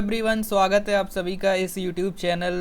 Everyone, स्वागत है आप सभी का इस YouTube channel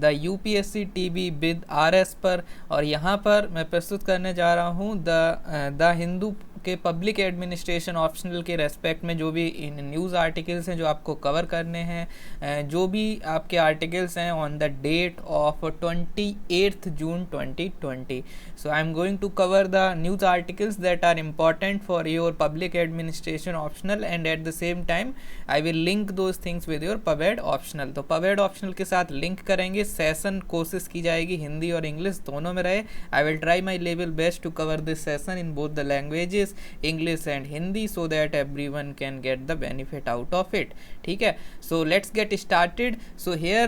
the UPSC TV with RS पर। और यहाँ पर मैं प्रस्तुत करने जा रहा हूँ द हिंदू के पब्लिक एडमिनिस्ट्रेशन ऑप्शनल के रेस्पेक्ट में जो भी न्यूज़ आर्टिकल्स हैं जो आपको कवर करने हैं, जो भी आपके आर्टिकल्स हैं on the date of 28 June 2020। So I am going to cover the news articles that are important for your public administration optional and at the same time I will link those things with your pubad optional. तो pubad optional के साथ link करेंगे, session कोशिश की जाएगी हिंदी और English दोनों में रहे। I will try my level best to cover this session in both the languages English and Hindi so that everyone can get the benefit out of it. ठीक है, so let's get started. So here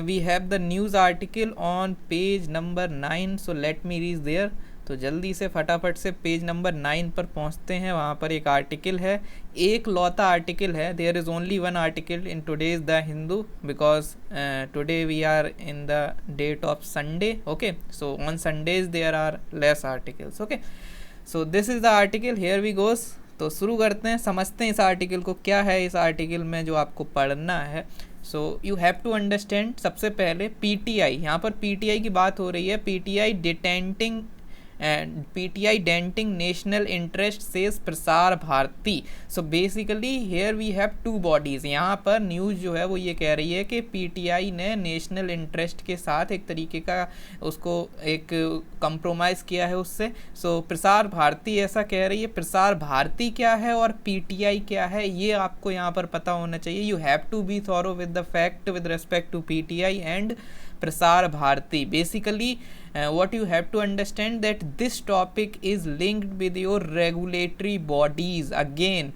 we have the news article on page number 9. So let me read there. तो जल्दी से फटाफट से page number 9 पर पहुंचते हैं। वहाँ पर एक आर्टिकल है, एक लौता आर्टिकल है। There is only one article in today's the Hindu because today we are in the date of Sunday. Okay, so on Sundays there are less articles. Okay, so this is the article, here we goes. तो शुरू करते हैं, समझते हैं इस article को, क्या है इस आर्टिकल में जो आपको पढ़ना है। So you have to understand सबसे पहले पीटीआई, यहाँ पर पीटीआई की बात हो रही है। PTI denting and PTI denting national interest says Prasar Bharati. So basically here we have two bodies. यहाँ पर न्यूज़ जो है वो ये कह रही है कि PTI ने नेशनल इंटरेस्ट के साथ एक तरीके का उसको एक कंप्रोमाइज़ किया है उससे। सो प्रसार भारती ऐसा कह रही है। प्रसार भारती क्या है और PTI क्या है ये आपको यहाँ पर पता होना चाहिए। You have to be thorough with the fact with respect to PTI and Prasar Bharati. Basically what you have to understand that this topic is linked with your regulatory bodies. Again,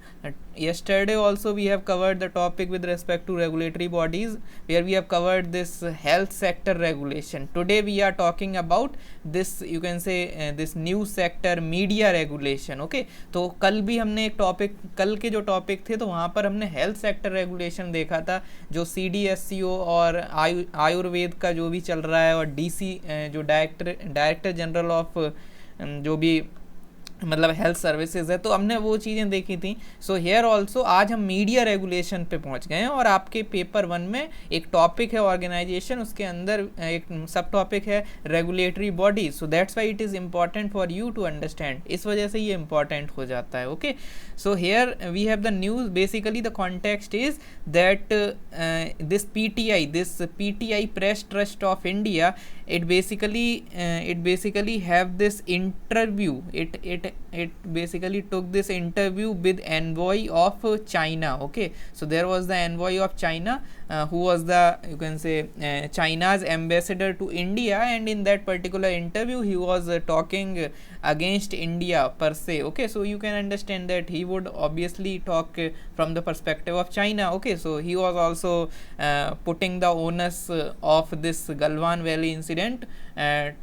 yesterday also we have covered the topic with respect to regulatory bodies where we have covered this health sector regulation. Today we are talking about this, you can say this news sector media regulation. Okay, तो कल भी हमने एक topic, कल के जो topic थे तो वहाँ पर हमने हेल्थ सेक्टर रेगुलेशन देखा था, जो CDSCO और आयुर्वेद का जो भी चल रहा है और DC जो डायरेक्टर जनरल ऑफ जो भी मतलब हेल्थ सर्विसेज है, तो हमने वो चीज़ें देखी थी। सो हेयर ऑल्सो आज हम मीडिया रेगुलेशन पे पहुंच गए हैं और आपके पेपर 1 में एक टॉपिक है ऑर्गेनाइजेशन, उसके अंदर एक सब टॉपिक है regulatory bodies. So that's why it is important for you to understand, इस वजह से ये इम्पॉर्टेंट हो जाता है। Okay, so here we have the news. Basically the context is that this PTI press trust of India, it basically have this interview, it basically took this interview with envoy of China. Okay, so there was the envoy of China who was the, you can say China's ambassador to India, and in that particular interview he was talking against India per se. Okay, so you can understand that he would obviously talk from the perspective of China. Okay, so he was also putting the onus of this Galwan Valley incident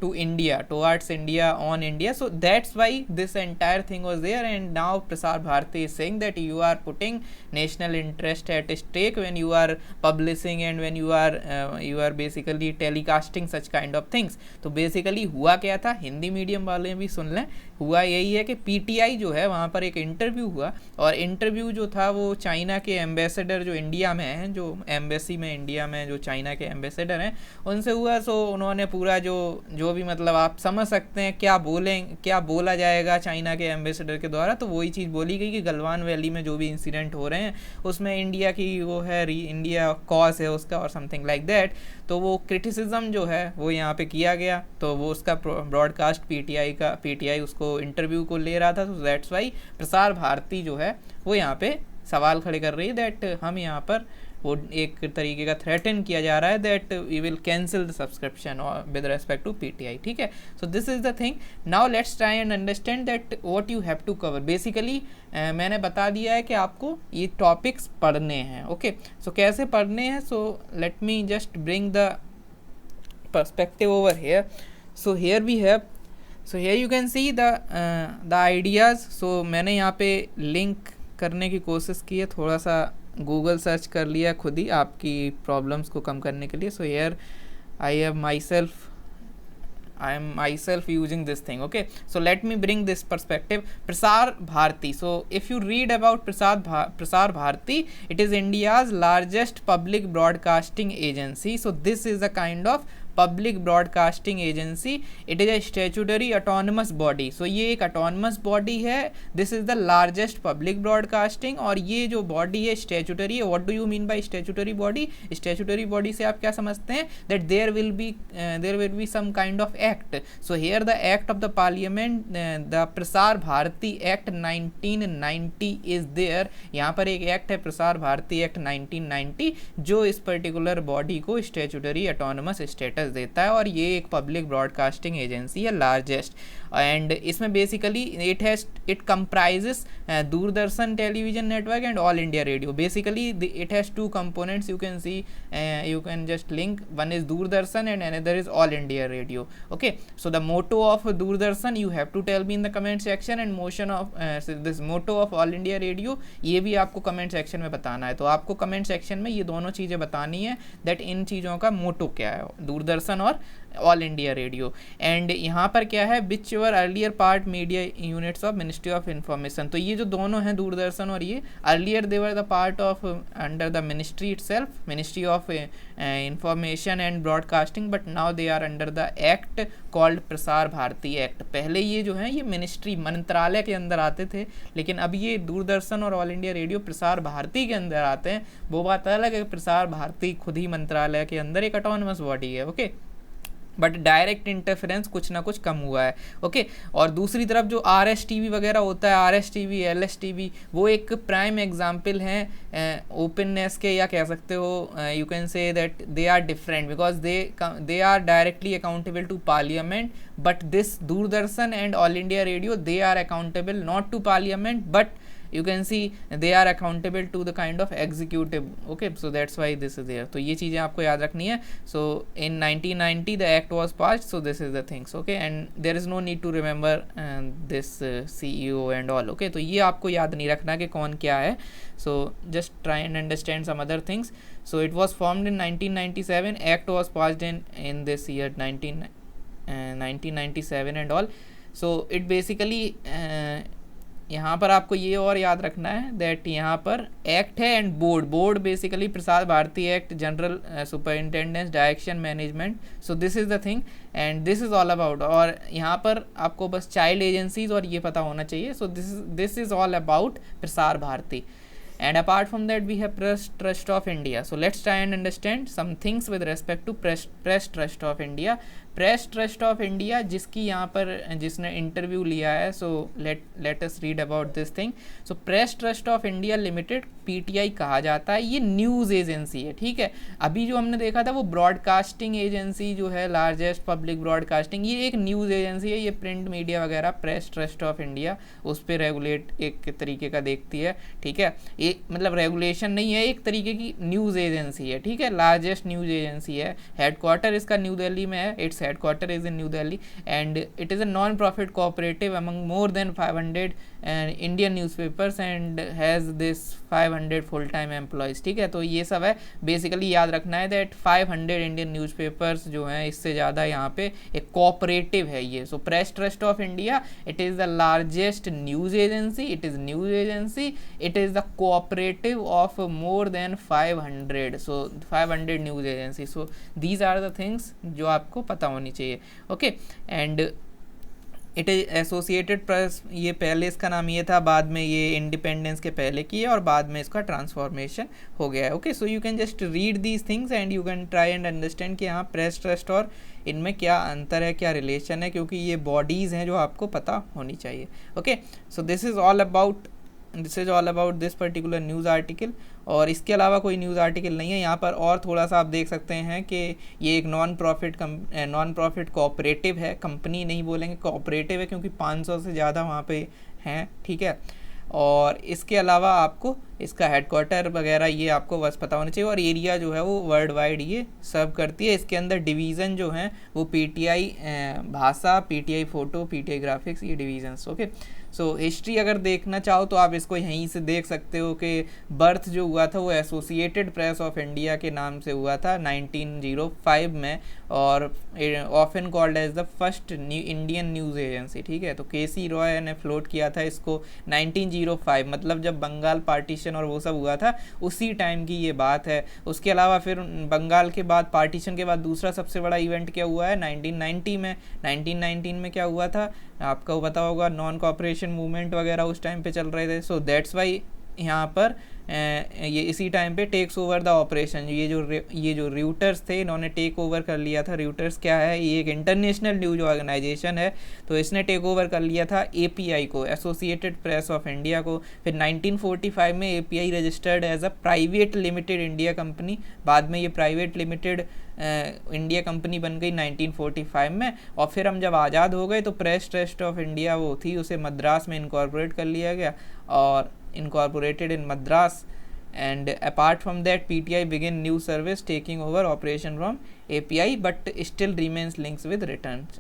to India, towards India, on India. So that's why this entire thing was there, and now Prasar Bharati is saying that you are putting national interest at stake when you are publishing and when you are basically telecasting such kind of things. तो basically हुआ क्या था, Hindi medium वाले भी सुन लें। हुआ यही है कि PTI जो है वहाँ पर एक इंटरव्यू हुआ, और इंटरव्यू जो था वो चाइना के एम्बेसडर जो इंडिया में हैं, जो एम्बेसी में इंडिया में जो चाइना के एम्बेसडर हैं उनसे हुआ। सो उन्होंने पूरा जो भी मतलब आप समझ सकते हैं क्या बोला जाएगा चाइना के एम्बेसडर के द्वारा, तो वही चीज़ बोली गई कि गलवान वैली में जो भी इंसिडेंट हो रहे हैं उसमें इंडिया की वो है, इंडिया कॉज है उसका और समथिंग लाइक दैट। तो वो क्रिटिसिज्म जो है वो यहाँ पे किया गया, तो वो उसका ब्रॉडकास्ट PTI उसको इंटरव्यू को ले रहा था। तो दैट्स वाई प्रसार भारती जो है वो यहाँ पे सवाल खड़े कर रही है दैट हम यहाँ पर वो एक तरीके का थ्रेटन किया जा रहा है that we will cancel the subscription with respect to PTI। ठीक है, so this is the thing. Now let's try and understand that what you have to cover. Basically मैंने बता दिया है कि आपको ये टॉपिक्स पढ़ने हैं। ओके, सो कैसे पढ़ने हैं, so let me just bring the perspective over here. So here we have, so here you can see the ideas. So मैंने यहाँ पे लिंक करने की कोशिश की है, थोड़ा सा गूगल सर्च कर लिया खुद ही आपकी प्रॉब्लम्स को कम करने के लिए। So here I have my self I am myself using this thing. Okay, so let me bring this perspective. Prasar Bharati. So if you read about Prasar Bharati, it is India's largest public broadcasting agency. So this is a kind of public broadcasting agency. It is a statutory autonomous body. So ये एक autonomous body है. This is the largest public broadcasting. और ये जो body है statutory है. What do you mean by statutory body? Statutory body से आप क्या समझते हैं? That there will be some kind of act. So here the act of the parliament, the Prasar Bharati act 1990 is there. यहाँ पर एक एक्ट है प्रसार भारती एक्ट 1990 जो इस पर्टिकुलर बॉडी को स्टैट्यूटरी ऑटोनमस स्टेटस देता है. और ये एक पब्लिक ब्रॉडकास्टिंग एजेंसी है, लार्जेस्ट. एंड इसमें basically it comprises Doordarshan television network and All India radio. Basically it has two components. You can C, you can just link. One is Doordarshan and another is All India Radio. Okay, so the motto of Doordarshan you have to tell me in the comment section, and motion of this motto of All India Radio ये भी आपको comment section में बताना है. तो आपको comment section में ये दोनों चीज़ें बतानी है that इन चीज़ों का motto क्या है, दूरदर्शन और ऑल इंडिया रेडियो. एंड यहाँ पर क्या है, which were earlier part media units of ministry of information. तो ये जो दोनों हैं दूरदर्शन और ये, earlier they were the part of under the ministry itself, ministry of information and broadcasting, but now they are under the act called Prasar Bharati act. पहले ये जो है ये मिनिस्ट्री मंत्रालय के अंदर आते थे, लेकिन अब ये दूरदर्शन और all India radio Prasar Bharati के अंदर आते हैं. वो बात अलग है, प्रसार भारती खुद ही मंत्रालय के अंदर एक ऑटोनमस बॉडी है. ओके, बट डायरेक्ट इंटरफेरेंस कुछ ना कुछ कम हुआ है. ओके, और दूसरी तरफ जो RSTV वगैरह होता है, RSTV, LSTV, वो एक प्राइम एग्जाम्पल हैं ओपननेस के, या कह सकते हो you can say that they are different because they are directly accountable to parliament. But this Doordarshan and All India Radio, they are accountable not to parliament, but you can see they are accountable to the kind of executive. Okay, so that's why this is there. तो ये चीज़ें आपको याद रखनी है. So in 1990 the act was passed, so this is the things. Okay, and there is no need to remember this CEO and all. Okay, तो ये आपको याद नहीं रखना कि कौन क्या है. So just try and understand some other things. So it was formed in 1997. Act was passed in this year 1997 and all. So it basically यहाँ पर आपको ये और याद रखना है दैट यहाँ पर एक्ट है and board basically Prasar Bharati act, general superintendence, direction, management. So this is the thing and this is all about. और यहाँ पर आपको बस चाइल्ड एजेंसीज और ये पता होना चाहिए. सो this is all about Prasar Bharati. And apart from that we have Press Trust of India. So let's try and understand some things with respect to Press Trust of India. Press Trust of India जिसकी यहाँ पर जिसने interview लिया है. So let us read about this thing. So Press Trust of India Limited, PTI कहा जाता है. ये न्यूज़ एजेंसी है, ठीक है. अभी जो हमने देखा था वो ब्रॉडकास्टिंग एजेंसी जो है, लार्जेस्ट पब्लिक ब्रॉडकास्टिंग, ये एक न्यूज़ एजेंसी है. ये प्रिंट मीडिया वगैरह प्रेस ट्रस्ट ऑफ इंडिया उस पर रेगुलेट एक तरीके का देखती है, ठीक है. एक मतलब रेगुलेशन नहीं है, एक तरीके की न्यूज़ एजेंसी है, ठीक है. लार्जेस्ट न्यूज़ एजेंसी है. हेडक्वार्टर इसका न्यू दिल्ली में है. Its headquarter is in new Delhi and it is a non profit cooperative among more than 500 Indian newspapers and has this 500 full time employees, ठीक है. तो ये सब है. बेसिकली याद रखना है दैट 500 इंडियन न्यूज़पेपर्स जो हैं, इससे ज़्यादा यहाँ पे एक कोऑपरेटिव है ये. So press trust of India, it is the largest news agency. It is news agency. It is the cooperative of more than 500. So 500 news agency. So these are the things जो आपको पता होनी चाहिए. Okay, and it is Associated Press. ये पहले इसका नाम ये था, बाद में ये इंडिपेंडेंस के पहले की है और बाद में इसका ट्रांसफॉर्मेशन हो गया है. Okay, so you can just read these things and you can try and understand कि यहाँ प्रेस ट्रस्ट और इनमें क्या अंतर है, क्या रिलेशन है, क्योंकि ये बॉडीज़ हैं जो आपको पता होनी चाहिए. Okay, so this is all about this particular news article. और इसके अलावा कोई न्यूज़ आर्टिकल नहीं है यहाँ पर. और थोड़ा सा आप देख सकते हैं कि ये एक नॉन प्रॉफिट कोऑपरेटिव है. कंपनी नहीं बोलेंगे, कोऑपरेटिव है, क्योंकि 500 से ज़्यादा वहाँ पे हैं, ठीक है. और इसके अलावा आपको इसका हेडक्वार्टर वगैरह ये आपको बस पता होना चाहिए. और एरिया जो है वो वर्ल्ड वाइड ये सर्व करती है. इसके अंदर डिवीज़न जो हैं वो PTI भाषा, PTI फ़ोटो, PTI ग्राफिक्स, ये डिवीज़न्स. ओके, सो हिस्ट्री अगर देखना चाहो तो आप इसको यहीं से देख सकते हो कि बर्थ जो हुआ था वो एसोसिएटेड प्रेस ऑफ इंडिया के नाम से हुआ था 1905 में, और often called as the first Indian news agency. ठीक है, तो केसी रॉय ने फ्लोट किया था इसको 1905, मतलब जब बंगाल पार्टीशन और वो सब हुआ था उसी टाइम की ये बात है। उसके अलावा फिर बंगाल के बाद, पार्टीशन के बाद दूसरा सबसे बड़ा इवेंट क्या हुआ है 1990 में। 1919 में क्या हुआ था आपको पता होगा, नॉन कॉपरेशन मूवमेंट वगैरह उस टाइम पे चल रहे थे। सो दैट्स वाई यहाँ पर ये इसी टाइम पे टेक्स ओवर द ऑपरेशन, ये जो रूटर्स थे इन्होंने टेक ओवर कर लिया था। रूटर्स क्या है, ये एक इंटरनेशनल न्यूज ऑर्गेनाइजेशन है, तो इसने टेक ओवर कर लिया था एपीआई को, एसोसिएटेड प्रेस ऑफ इंडिया को। फिर 1945 में API registered as a private limited India company, बाद में ये प्राइवेट लिमिटेड इंडिया कंपनी बन गई 1945 में। और फिर हम जब आज़ाद हो गए तो प्रेस ट्रस्ट ऑफ इंडिया वो थी, उसे मद्रास में इनकॉर्पोरेट कर लिया गया और incorporated in Madras, and apart from that PTI began new service taking over operation from API but still remains links with returns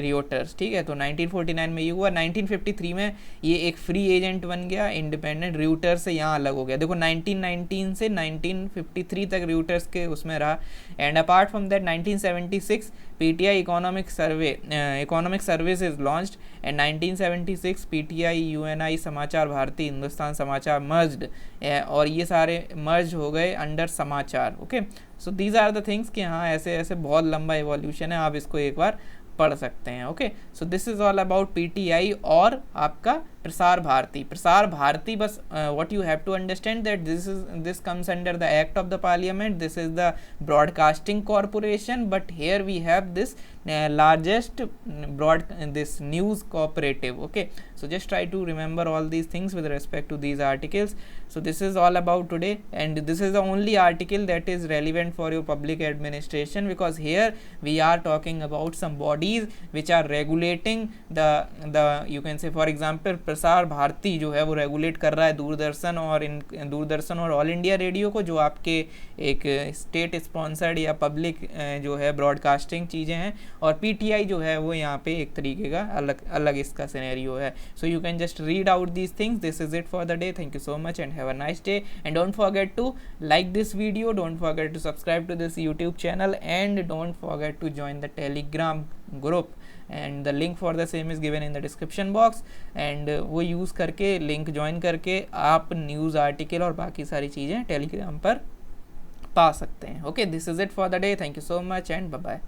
Reuters। ठीक है, तो 1949 में ये हुआ। 1953 में ये एक फ्री एजेंट बन गया इंडिपेंडेंट, Reuters से यहाँ अलग हो गया। देखो 1919 से 1953 तक Reuters के उसमें रहा। And apart from that 1976 PTI economic service is launched and 1976 PTI UNI समाचार भारती हिंदुस्तान समाचार मर्ज्ड, और ये सारे मर्ज हो गए under Samachar. Okay, so these are the things कि हाँ ऐसे ऐसे बहुत लंबा एवोल्यूशन है, आप इसको एक बार पढ़ सकते हैं। Okay, so this is all about PTI और आपका प्रसार भारती। प्रसार भारती बस what you have to understand that this comes under the act of the parliament, this is the broadcasting corporation, but here we have this largest this news cooperative। okay, so just try to remember all these things with respect to these articles. So this is all about today, and this is the only article that is relevant for your public administration, because here we are talking about some bodies which are regulating the you can say for example Prasar Bharati जो है वो regulate कर रहा है दूरदर्शन और all India radio को, जो आपके एक स्टेट स्पॉन्सर्ड या पब्लिक जो है ब्रॉडकास्टिंग चीज़ें हैं, और पीटीआई जो है वो यहाँ पे एक तरीके का अलग इसका सिनेरियो है। So you can just read out these things. This is it for the day. Thank you so much and have a nice day, and don't forget to like this video, don't forget to subscribe to this YouTube channel, and don't forget to join the Telegram group, and the link for the same is given in the description box, and वो use करके link join करके आप news article और बाकी सारी चीज़ें Telegram पर पा सकते हैं। Okay, this is it for the day. Thank you so much and bye bye.